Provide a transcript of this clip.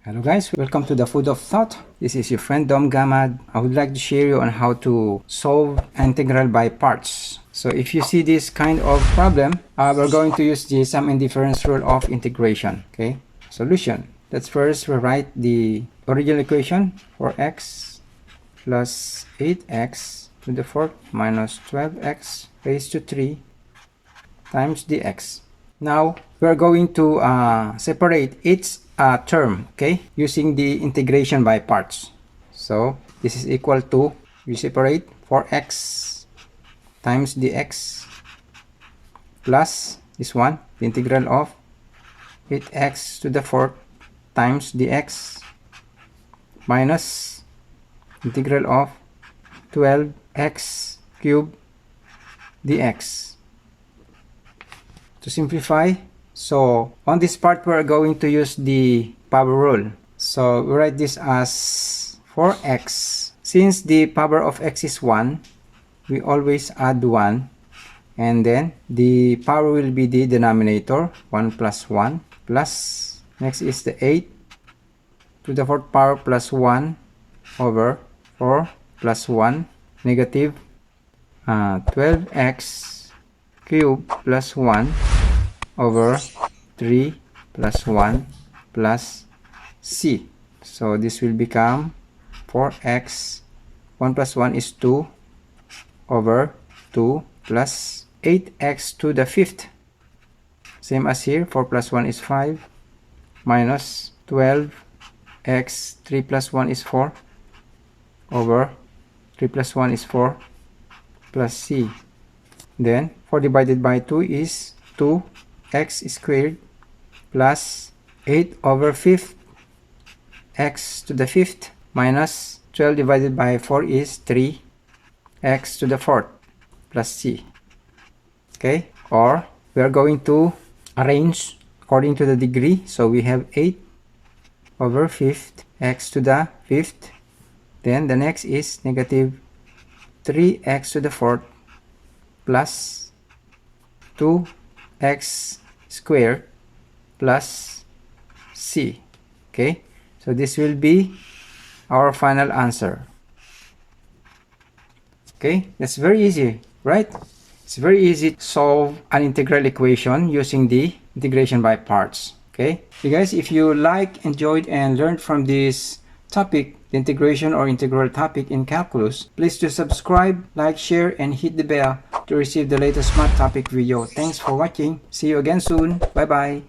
Hello guys, welcome to the Food of Thought. This is your friend Dom Gamad. I would like to share you on how to solve integral by parts. So if you see this kind of problem, we're going to use the sum and difference rule of integration. Okay, solution. Let's first rewrite the original equation for x plus 8x to the fourth minus 12x raised to 3 times dx. Now we're going to separate each term, okay, using the integration by parts. So this is equal to, we separate 4x times dx plus this one, the integral of 8x to the fourth times dx minus integral of 12x cubed dx. To simplify, so on this part we're going to use the power rule. So we write this as 4x. Since the power of x is 1, we always add 1, and then the power will be the denominator, 1 plus 1, plus next is the 8 to the fourth power plus 1 over 4 plus 1 negative 12x cubed plus 1 over 3 plus 1 plus c. So this will become 4x, 1 plus 1 is 2 over 2 plus 8x to the fifth. Same as here, 4 plus 1 is 5 minus 12x, 3 plus 1 is 4 over 3 plus 1 is 4 plus c. Then 4 divided by 2 is 2x squared plus 8 over 5th x to the fifth minus 12 divided by 4 is 3x to the fourth plus c. Okay, or we are going to arrange according to the degree. So we have 8 over 5th x to the fifth. Then the next is negative 3x to the fourth plus 2x squared plus c. Okay, so this will be our final answer. Okay, that's very easy, right? It's very easy to solve an integral equation using the integration by parts. Okay, so guys, if you enjoyed and learned from this topic, the integration or integral topic in calculus, please do subscribe, like, share, and hit the bell to receive the latest math topic video. Thanks for watching. See you again soon. Bye bye.